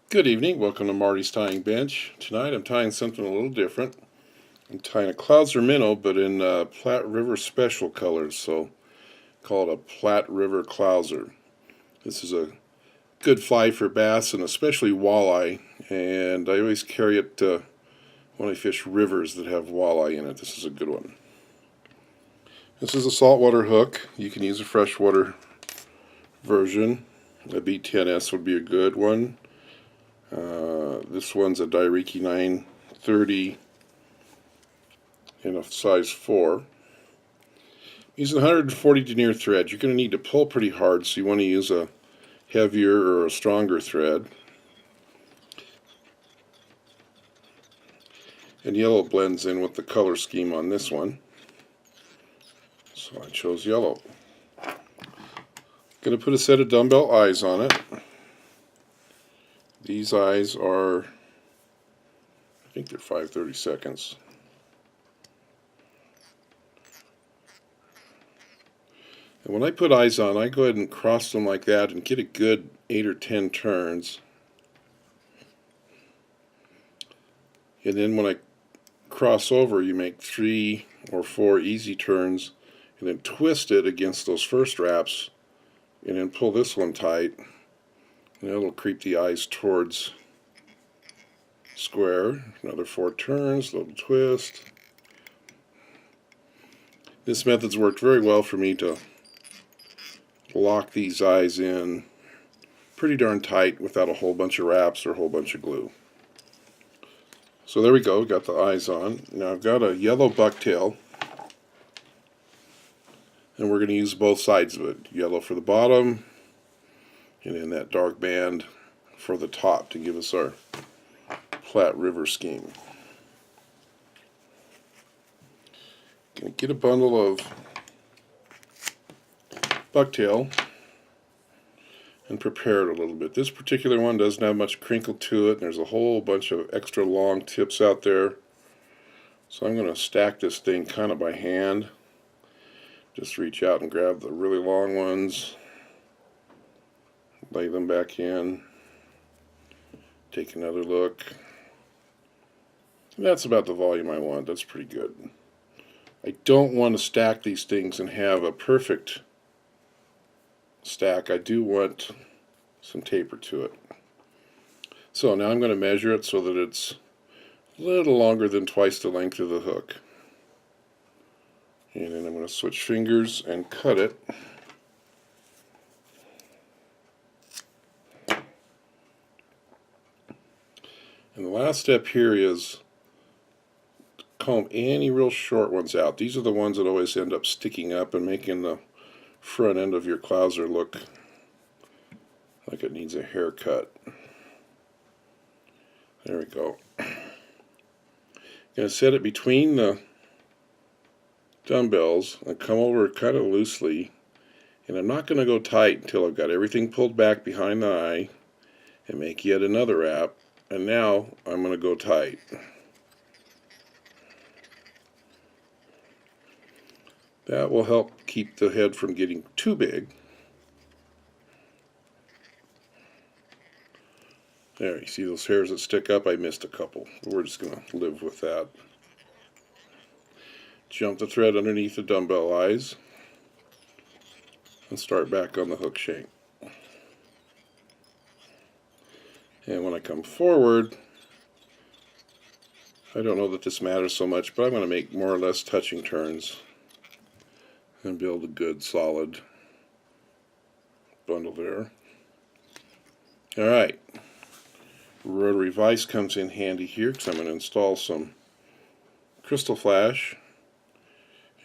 Good evening, welcome to Marty's Tying Bench. Tonight I'm tying something a little different. I'm tying a Clouser minnow, but in Platte River special colors, so call it a Platte River Clouser. This is a good fly for bass and especially walleye, and I always carry it when I fish rivers that have walleye in it. This is a good one. This is a saltwater hook. You can use a freshwater version. A B10S would be a good one. This one's a Dai Riki 930 in a size 4. Using 140 denier thread, you're going to need to pull pretty hard, so you want to use a heavier or a stronger thread. And yellow blends in with the color scheme on this one, so I chose yellow. Going to put a set of dumbbell eyes on it. These eyes are, I think they're 5/32. And when I put eyes on, I go ahead and cross them like that and get a good 8 or 10 turns. And then when I cross over, you make 3 or 4 easy turns and then twist it against those first wraps and then pull this one tight. And it'll creep the eyes towards square. Another 4 turns, little twist. This method's worked very well for me to lock these eyes in pretty darn tight without a whole bunch of wraps or a whole bunch of glue. So there we go, got the eyes on. Now I've got a yellow bucktail, and we're going to use both sides of it. Yellow for the bottom, and then that dark band for the top to give us our Platte River scheme. Going to get a bundle of bucktail and prepare it a little bit. This particular one doesn't have much crinkle to it, and there's a whole bunch of extra long tips out there. So I'm going to stack this thing kind of by hand. Just reach out and grab the really long ones, lay them back in, take another look. And that's about the volume I want. That's pretty good. I don't want to stack these things and have a perfect stack. I do want some taper to it. So now I'm going to measure it so that it's a little longer than twice the length of the hook. And then I'm going to switch fingers and cut it. And the last step here is to comb any real short ones out. These are the ones that always end up sticking up and making the front end of your Clouser look like it needs a haircut. There we go. Going to set it between the dumbbells and come over kind of loosely, and I'm not going to go tight until I've got everything pulled back behind the eye and make yet another wrap, and now I'm going to go tight. That will help keep the head from getting too big. There, you see those hairs that stick up? I missed a couple. We're just going to live with that. Jump the thread underneath the dumbbell eyes and start back on the hook shank. And when I come forward, I don't know that this matters so much, but I'm going to make more or less touching turns and build a good solid bundle there. Alright, rotary vise comes in handy here because I'm going to install some Krystal Flash.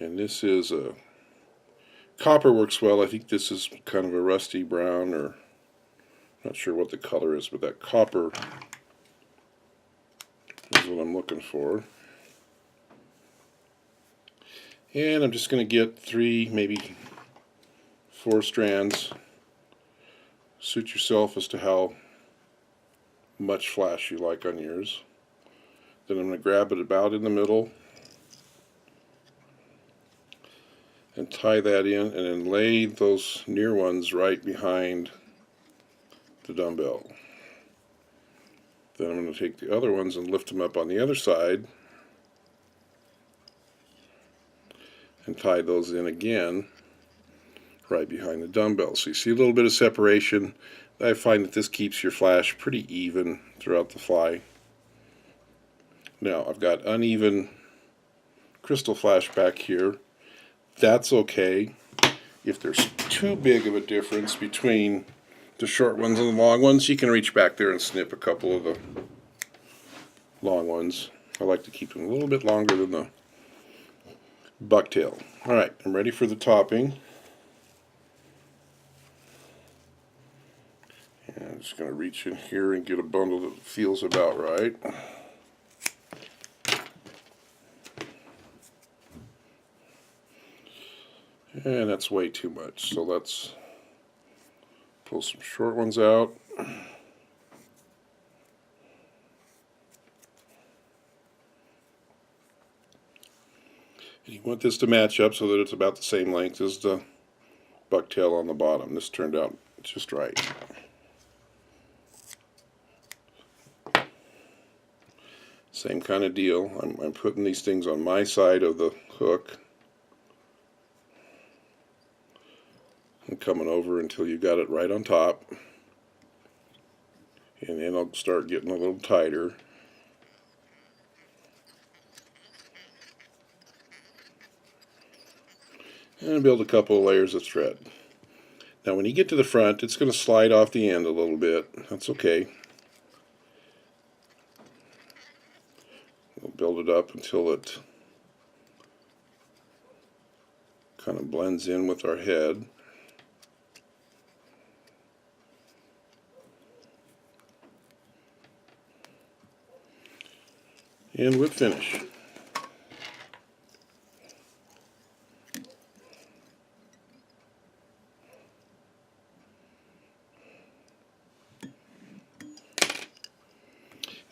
And this is a copper, works well. I think this is kind of a rusty brown, or not sure what the color is, but that copper is what I'm looking for. And I'm just going to get 3, maybe 4 strands. Suit yourself as to how much flash you like on yours. Then I'm going to grab it about in the middle and tie that in, and then lay those near ones right behind the dumbbell. Then I'm going to take the other ones and lift them up on the other side and tie those in again right behind the dumbbell. So you see a little bit of separation. I find that this keeps your flash pretty even throughout the fly. Now I've got uneven crystal flash back here. That's okay. If there's too big of a difference between the short ones and the long ones, you can reach back there and snip a couple of the long ones. I like to keep them a little bit longer than the bucktail. Alright, I'm ready for the topping. And I'm just going to reach in here and get a bundle that feels about right. And that's way too much, so let's pull some short ones out. And you want this to match up so that it's about the same length as the bucktail on the bottom. This turned out just right. Same kind of deal. I'm putting these things on my side of the hook and coming over until you got it right on top, and then I'll start getting a little tighter. And build a couple of layers of thread. Now when you get to the front, it's going to slide off the end a little bit. That's okay. We'll build it up until it kind of blends in with our head. And we'll finish.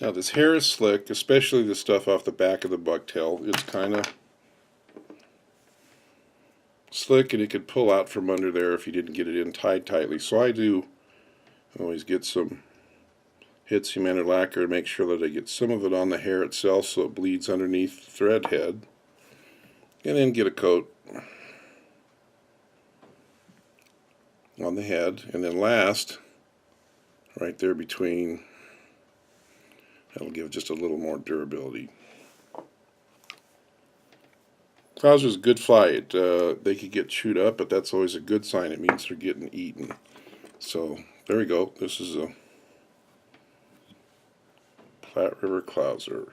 Now this hair is slick, especially the stuff off the back of the bucktail. It's kind of slick and it could pull out from under there if you didn't get it in tied tightly. So I do always get some hit cement or lacquer and make sure that I get some of it on the hair itself so it bleeds underneath the thread head. And then get a coat on the head. And then last, right there between, that'll give just a little more durability. Clouser's a good fly. They could get chewed up, but that's always a good sign. It means they're getting eaten. So there we go. This is a Platte River Clouser.